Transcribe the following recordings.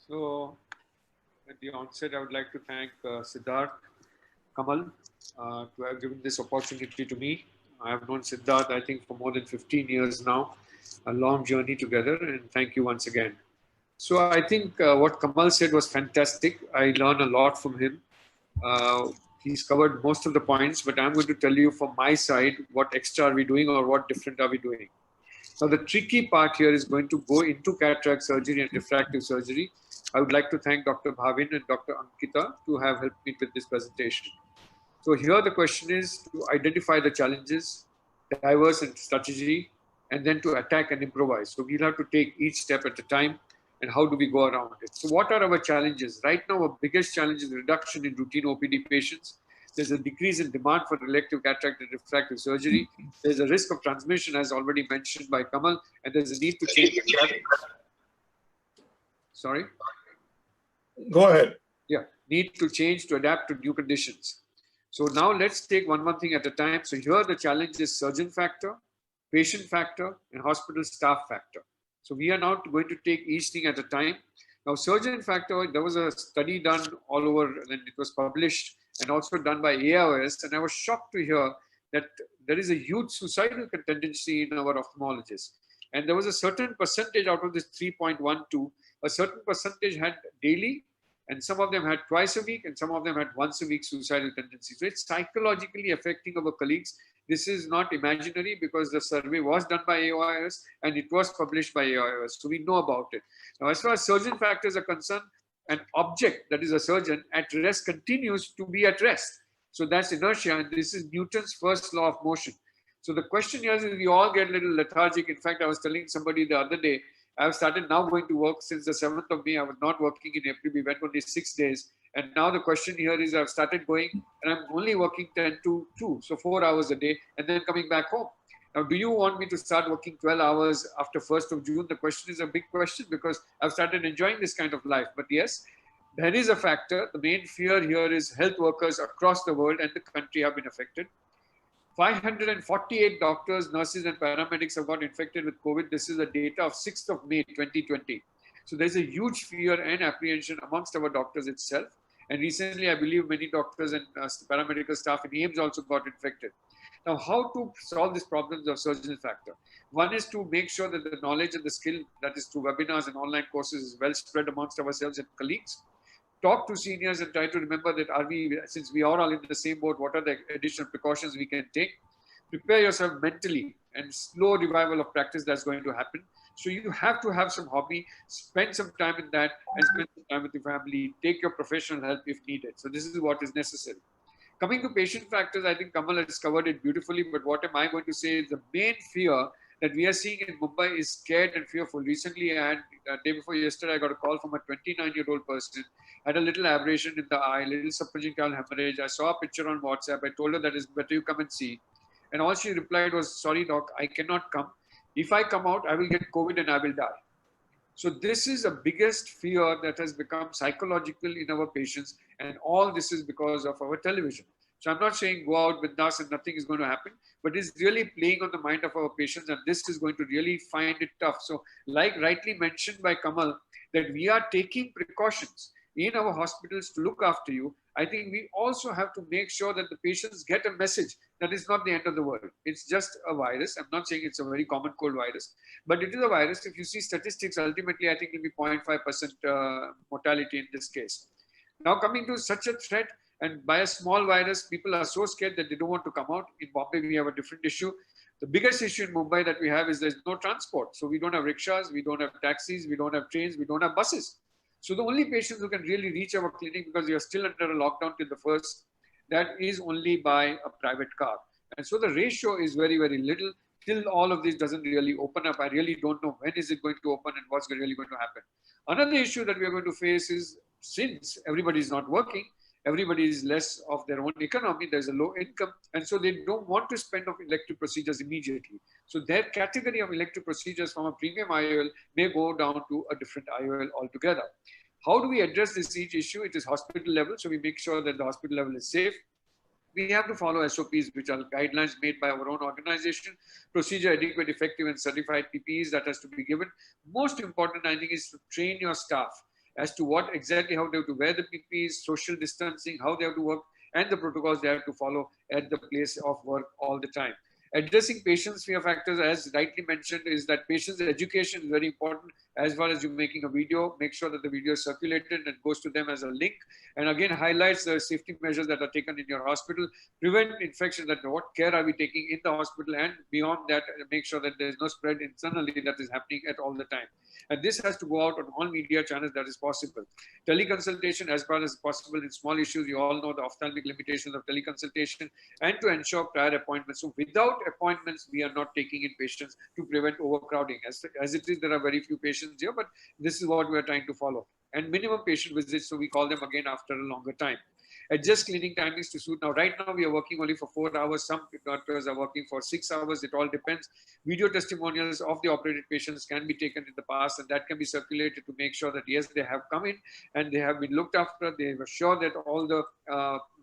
So, at the onset, I would like to thank Siddharth Kamal to have given this opportunity to me. I have known Siddharth, I think, for more than 15 years now, a long journey together, and thank you once again. So, I think what Kamal said was fantastic. I learned a lot from him. Uh, he's covered most of the points, but I'm going to tell you from my side what extra are we doing or what different are we doing. Now, the tricky part here is going to go into cataract surgery and refractive surgery. I would like to thank Dr. Bhavin and Dr. Ankita to have helped me with this presentation. So here the question is to identify the challenges, diverse and strategy, and then to attack and improvise. So we'll have to take each step at a time and how do we go around it. So what are our challenges? Right now, our biggest challenge is reduction in routine OPD patients. There's a decrease in demand for elective cataract and refractive surgery. There's a risk of transmission, as already mentioned by Kamal, and there's a need to change. Sorry? Go ahead. Yeah, need to change to adapt to new conditions. So now let's take one thing at a time. So here the challenge is surgeon factor, patient factor, and hospital staff factor. So we are now going to take each thing at a time. Now surgeon factor, there was a study done all over and it was published and also done by AIOS, and I was shocked to hear that there is a huge suicidal tendency in our ophthalmologists. And there was a certain percentage out of this 3.12, a certain percentage had daily, and some of them had twice a week, and some of them had once a week suicidal tendencies. So it's psychologically affecting our colleagues. This is not imaginary because the survey was done by AIOS and it was published by AIOS. So we know about it. Now, as far as surgeon factors are concerned, an object that is a surgeon at rest continues to be at rest. So that's inertia, and this is Newton's first law of motion. So the question here is we all get a little lethargic. In fact, I was telling somebody the other day, I've started now going to work since the 7th of May. I was not working in April. We went only 6 days. And now the question here is I've started going and I'm only working 10 to 2, so 4 hours a day, and then coming back home. Now, do you want me to start working 12 hours after 1st of June? The question is a big question because I've started enjoying this kind of life. But yes, there is a factor. The main fear here is health workers across the world and the country have been affected. 548 doctors, nurses, and paramedics have got infected with COVID. This is the data of 6th of May, 2020. So there's a huge fear and apprehension amongst our doctors itself. And recently, I believe many doctors and paramedical staff in AIIMS also got infected. Now, how to solve these problems of surgeon factor? One is to make sure that the knowledge and the skill that is through webinars and online courses is well spread amongst ourselves and colleagues. Talk to seniors and try to remember that since we are all in the same boat, what are the additional precautions we can take? Prepare yourself mentally and slow revival of practice that's going to happen. So you have to have some hobby, spend some time in that and spend some time with your family, take your professional help if needed. So this is what is necessary. Coming to patient factors, I think Kamal has covered it beautifully, but what am I going to say is the main fear that we are seeing in Mumbai is scared and fearful. Recently, I had, day before yesterday, I got a call from a 29-year-old person, had a little aberration in the eye, little subconjunctival hemorrhage. I saw a picture on WhatsApp. I told her that it's better you come and see. And all she replied was, sorry, doc, I cannot come. If I come out, I will get COVID and I will die. So this is the biggest fear that has become psychological in our patients. And all this is because of our television. So I'm not saying go out with us and nothing is going to happen, but it's really playing on the mind of our patients. And this is going to really find it tough. So like rightly mentioned by Kamal, that we are taking precautions in our hospitals to look after you. I think we also have to make sure that the patients get a message that it's not the end of the world. It's just a virus. I'm not saying it's a very common cold virus, but it is a virus. If you see statistics, ultimately, I think it will be 0.5% mortality in this case. Now coming to such a threat, and by a small virus, people are so scared that they don't want to come out. In Bombay, we have a different issue. The biggest issue in Mumbai that we have is there's no transport. So we don't have rickshaws, we don't have taxis, we don't have trains, we don't have buses. So the only patients who can really reach our clinic, because we are still under a lockdown till the 1st, that is only by a private car. And so the ratio is very, very little. Till all of this doesn't really open up, I really don't know when is it going to open and what's really going to happen. Another issue that we are going to face is, since everybody is not working, everybody is less of their own economy, there's a low income, and so they don't want to spend on elective procedures immediately. So their category of elective procedures from a premium IOL may go down to a different IOL altogether. How do we address this each issue? It is hospital level, so we make sure that the hospital level is safe. We have to follow SOPs, which are guidelines made by our own organization, procedure adequate, effective, and certified PPEs that has to be given. Most important, I think, is to train your staff. as to what exactly, how they have to wear the PPEs, social distancing, how they have to work, and the protocols they have to follow at the place of work all the time. Addressing patients' fear factors, as rightly mentioned, is that patients' education is very important. As far as you're making a video, make sure that the video is circulated and goes to them as a link. And again, highlights the safety measures that are taken in your hospital, prevent infection, that what care are we taking in the hospital, and beyond that, make sure that there is no spread internally that is happening at all the time. And this has to go out on all media channels that is possible. Teleconsultation as far as possible in small issues. You all know the ophthalmic limitations of teleconsultation, and to ensure prior appointments. So without appointments, we are not taking in patients to prevent overcrowding. As it is, there are very few patients here, but this is what we are trying to follow. And minimum patient visits, so we call them again after a longer time. Adjust cleaning timings to suit. Now, right now, we are working only for 4 hours. Some doctors are working for 6 hours. It all depends. Video testimonials of the operated patients can be taken in the past, and that can be circulated to make sure that, yes, they have come in and they have been looked after. They were sure that all the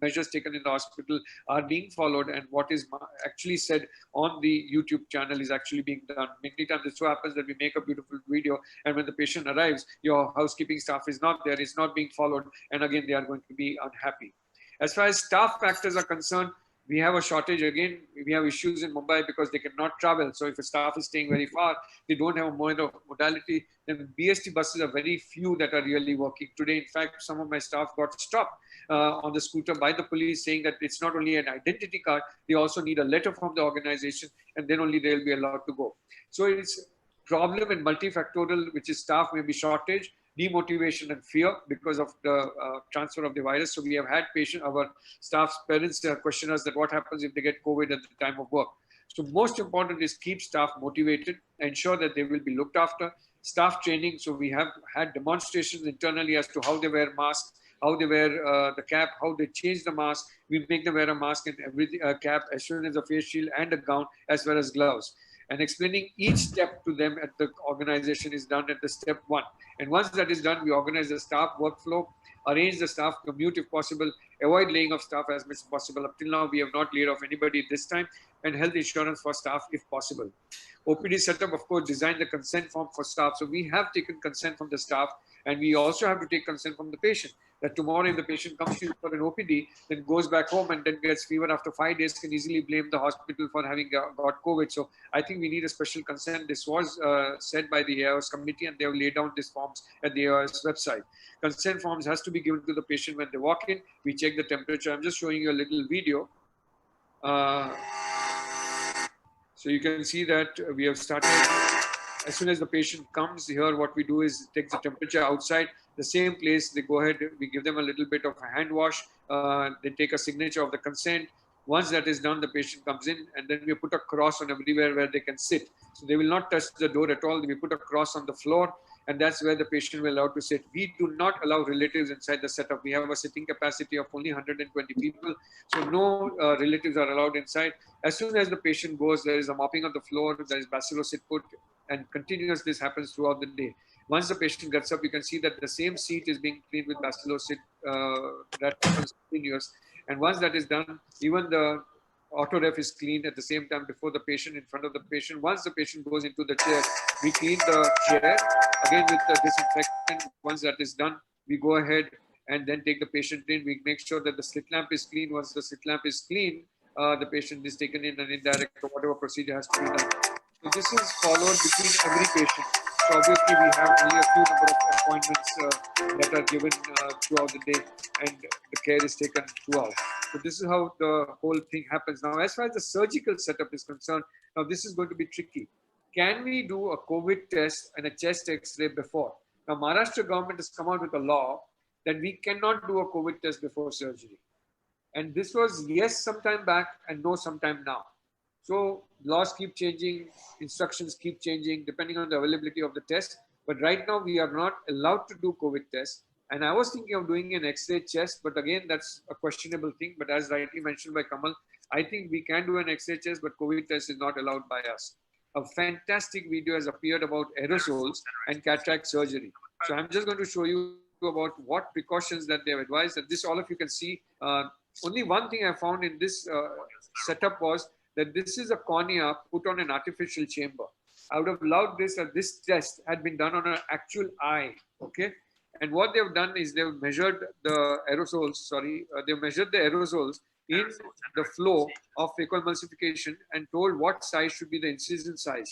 measures taken in the hospital are being followed, and what is actually said on the YouTube channel is actually being done. Many times it so happens that we make a beautiful video, and when the patient arrives, your housekeeping staff is not there, it's not being followed, and again, they are going to be unhappy. As far as staff factors are concerned, we have a shortage. Again, we have issues in Mumbai because they cannot travel. So if a staff is staying very far, they don't have a mode of modality. Then BST buses are very few that are really working. Today, in fact, some of my staff got stopped on the scooter by the police, saying that it's not only an identity card, they also need a letter from the organization, and then only they'll be allowed to go. So it's problem in multifactorial, which is staff, maybe shortage, demotivation and fear because of the transfer of the virus. So we have had our staff's parents question us that what happens if they get COVID at the time of work. So most important is keep staff motivated, ensure that they will be looked after. Staff training. So we have had demonstrations internally as to how they wear masks, how they wear the cap, how they change the mask. We make them wear a mask and everything, cap as soon as a face shield and a gown, as well as gloves. And explaining each step to them at the organization is done at the step 1. And once that is done, we organize the staff workflow, arrange the staff commute if possible, avoid laying off staff as much as possible. Up till now, we have not laid off anybody this time, and health insurance for staff if possible. OPD setup, of course, design the consent form for staff. So we have taken consent from the staff, and we also have to take consent from the patient. That tomorrow, if the patient comes to you for an OPD, then goes back home and then gets fever after 5 days, can easily blame the hospital for having got COVID. So I think we need a special consent. This was said by the AIOS committee, and they have laid down these forms at the AIOS website. Consent forms has to be given to the patient when they walk in. We check the temperature. I'm just showing you a little video. So you can see that we have started. As soon as the patient comes here, what we do is take the temperature outside the same place. They go ahead, we give them a little bit of a hand wash. They take a signature of the consent. Once that is done, the patient comes in, and then we put a cross on everywhere where they can sit. So they will not touch the door at all. We put a cross on the floor, and that's where the patient will allow to sit. We do not allow relatives inside the setup. We have a sitting capacity of only 120 people. So no relatives are allowed inside. As soon as the patient goes, there is a mopping of the floor, there is bacillus put, and continuous this happens throughout the day. Once the patient gets up, you can see that the same seat is being cleaned with bacillus that happens continuous. And once that is done, even the auto ref is cleaned at the same time before the patient, in front of the patient. Once the patient goes into the chair, we clean the chair again with the disinfectant. Once that is done, we go ahead and then take the patient in. We make sure that the slit lamp is clean. Once the slit lamp is clean, the patient is taken in and indirect or whatever procedure has to be done. So this is followed between every patient. So obviously we have only a few number of appointments that are given throughout the day, and the care is taken throughout. So this is how the whole thing happens. Now, as far as the surgical setup is concerned, now this is going to be tricky. Can we do a COVID test and a chest X-ray before? Now, Maharashtra government has come out with a law that we cannot do a COVID test before surgery. And this was yes sometime back and no sometime now. So laws keep changing, instructions keep changing depending on the availability of the test. But right now we are not allowed to do COVID tests. And I was thinking of doing an X-ray chest, but again, that's a questionable thing. But as rightly mentioned by Kamal, I think we can do an X-ray test, but COVID test is not allowed by us. A fantastic video has appeared about aerosols and cataract surgery. So I'm just going to show you about what precautions that they have advised. And this all of you can see. Only one thing I found in this setup was that this is a cornea put on an artificial chamber. I would have loved this that this test had been done on an actual eye, okay? And what they've done is they've measured the aerosols, they've measured the aerosols in the flow of fecoemulsification and told what size should be the incision size.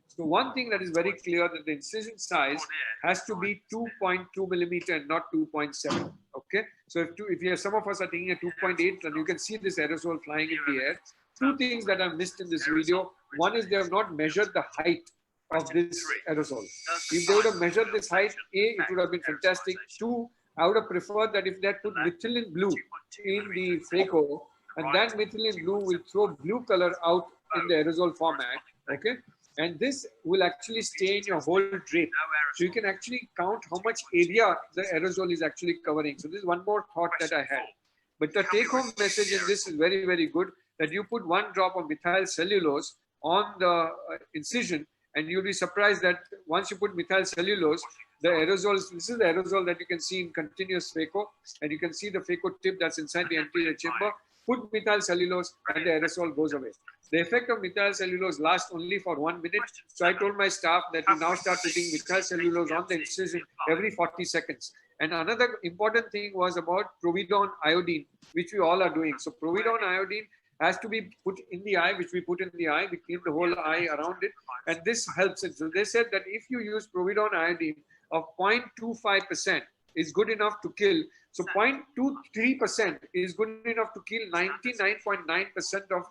So one thing that is very clear that the incision size has to be 2.2 millimeter and not 2.7. Okay. So if some of us are taking a 2.8, then you can see this aerosol flying in the air. Two things that are missed in this video. One is they have not measured the height of this aerosol. If they would have measured this height, it would have been fantastic. Two, I would have preferred that if they had put methylene blue in the phaco, and that methylene blue will throw blue color out in the aerosol format. Okay. And this will actually stain your whole drape. So you can actually count how much area the aerosol is actually covering. So this is one more thought that I had. But the take-home message in this is very, very good, that you put 1 drop of methyl cellulose on the incision, and you'll be surprised that once you put methyl cellulose, the aerosols, this is the aerosol that you can see in continuous phaco, and you can see the phaco tip that's inside the anterior chamber. Put methyl cellulose and the aerosol goes away. The effect of methyl cellulose lasts only for 1 minute. So I told my staff that you now start putting methyl cellulose on the incision every 40 seconds. And another important thing was about povidone iodine, which we all are doing. So povidone iodine has to be put in the eye, which we put in the eye. We clean the whole eye around it. And this helps it. So they said that if you use povidone iodine of 0.25% is good enough to kill. So 0.23% is good enough to kill 99.9% of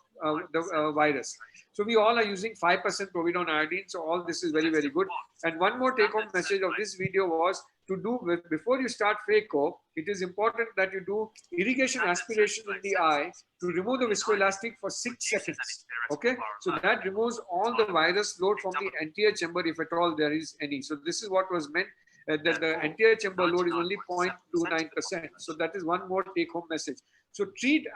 the virus. So we all are using 5% povidone iodine. So all this is very, very good. And one more take-home message of this video was to do with, before you start phaco, it is important that you do irrigation aspiration in the eye to remove the viscoelastic for 6 seconds. Okay, so that removes all the virus load from the anterior chamber, if at all there is any. So this is what was meant. That the anterior chamber load is only 0.29%. So that is one more take-home message. So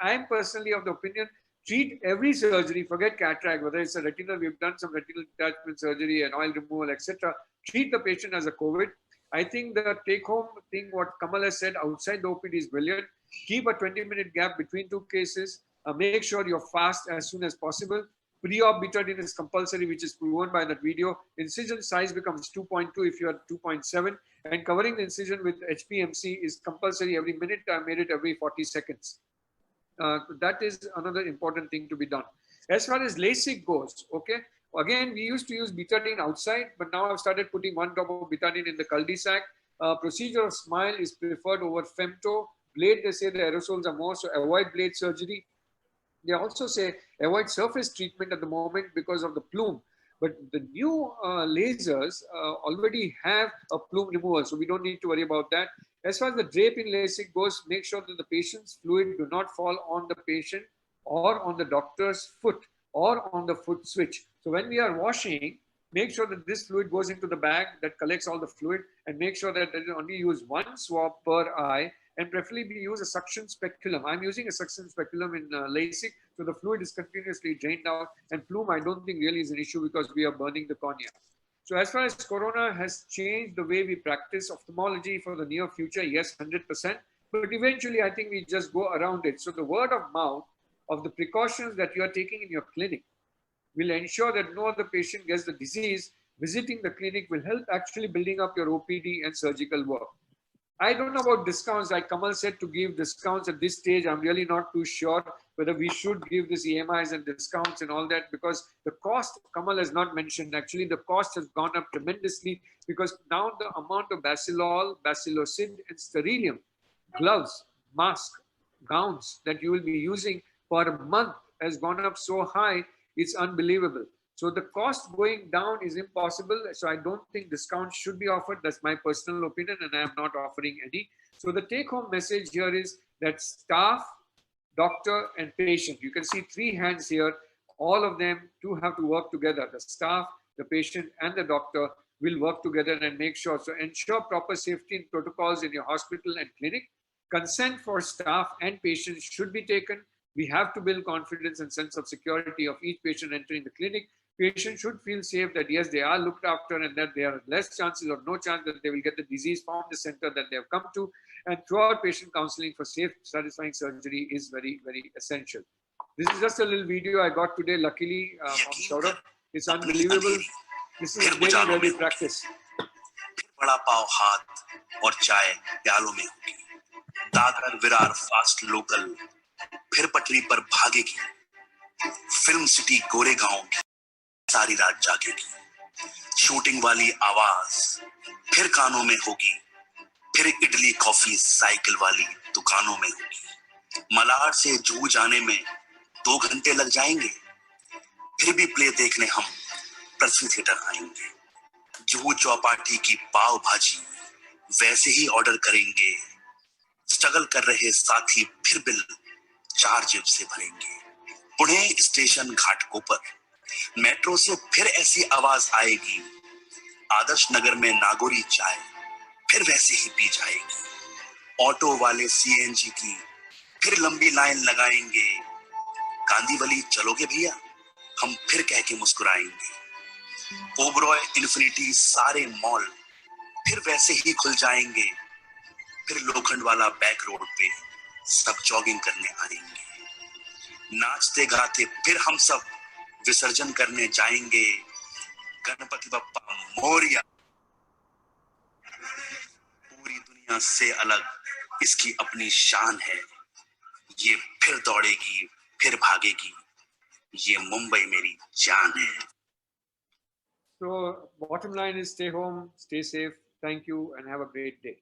I am personally of the opinion, treat every surgery, forget cataract, whether it's a retinal, we've done some retinal detachment surgery and oil removal, etc. Treat the patient as a COVID. I think the take-home thing, what Kamal has said outside the OPD is brilliant. Keep a 20-minute gap between 2 cases. Make sure you're fast as soon as possible. Pre-op betadine is compulsory, which is proven by that video. Incision size becomes 2.2 if you are 2.7. And covering the incision with HPMC is compulsory every minute. I made it every 40 seconds. That is another important thing to be done. As far as LASIK goes, okay, again, we used to use betadine outside, but now I've started putting 1 drop of betadine in the cul-de-sac. Procedure of SMILE is preferred over femto. Blade, they say the aerosols are more, so avoid blade surgery. They also say avoid surface treatment at the moment because of the plume. But the new lasers already have a plume removal, so we don't need to worry about that. As far as the drape in LASIK goes, make sure that the patient's fluid do not fall on the patient or on the doctor's foot or on the foot switch. So when we are washing, make sure that this fluid goes into the bag that collects all the fluid, and make sure that they only use 1 swab per eye, and preferably we use a suction speculum. I'm using a suction speculum in LASIK, so the fluid is continuously drained out, and plume I don't think really is an issue because we are burning the cornea. So as far as corona has changed the way we practice ophthalmology for the near future, yes, 100%. But eventually I think we just go around it. So the word of mouth of the precautions that you are taking in your clinic will ensure that no other patient gets the disease. Visiting the clinic will help actually building up your OPD and surgical work. I don't know about discounts. Like Kamal said, to give discounts at this stage, I'm really not too sure whether we should give this EMIs and discounts and all that, because the cost, Kamal has not mentioned, actually the cost has gone up tremendously because now the amount of Bacillol, Bacillocin and Sterilium, gloves, masks, gowns that you will be using per month has gone up so high, it's unbelievable. So the cost going down is impossible. So I don't think discounts should be offered. That's my personal opinion, and I am not offering any. So the take-home message here is that staff, doctor, and patient, you can see 3 hands here. All of them do have to work together. The staff, the patient, and the doctor will work together and make sure. So ensure proper safety and protocols in your hospital and clinic. Consent for staff and patients should be taken. We have to build confidence and sense of security of each patient entering the clinic. Patients should feel safe that yes, they are looked after and that there are less chances or no chance that they will get the disease from the center that they have come to. And throughout patient counseling for safe, satisfying surgery is very, very essential. This is just a little video I got today, luckily, from Saurabh. It's unbelievable. This is a daily practice. बड़ा पाव हाथ और चाय प्यालों में होगी। Dadar Virar fast local फिर पटरी पर भागेगी। Film city Goregaon की सारी रात जागेगी। शूटिंग वाली आवाज फिर कानों में होगी। फिर इडली कॉफी साइकिल वाली दुकानों में होगी। मलाड से जुहू जाने में 2 घंटे लग जाएंगे। फिर भी प्ले देखने हम पृथ्वी थिएटर आएंगे। जुहू चौपाटी की पाव भाजी वैसे ही ऑर्डर करेंगे। स्ट्रगल कर रहे साथी फिर बिल 4 जेब से भरेंगे। पुणे स्टेशन घाटकोपर मेट्रो से फिर ऐसी आवाज आएगी। आदर्श नगर में नागौरी चाय फिर वैसे ही पी जाएगी। ऑटो वाले सीएनजी की फिर लंबी लाइन लगाएंगे। गांधीवली चलोगे भैया, हम फिर कह के मुस्कुराएंगे। ओबरॉय इन्फिनिटी सारे मॉल फिर वैसे ही खुल जाएंगे। फिर लोखंड वाला बैक रोड पे सब जॉगिंग करने आएंगे। नाचते गाते फिर हम सब विसर्जन करने जाएंगे। गणपति बप्पा मोरिया। पूरी दुनिया से अलग इसकी अपनी शान है। ये फिर दौड़ेगी फिर भागेगी। ये मुंबई मेरी जान है। So bottom line is stay home, stay safe. Thank you and have a great day.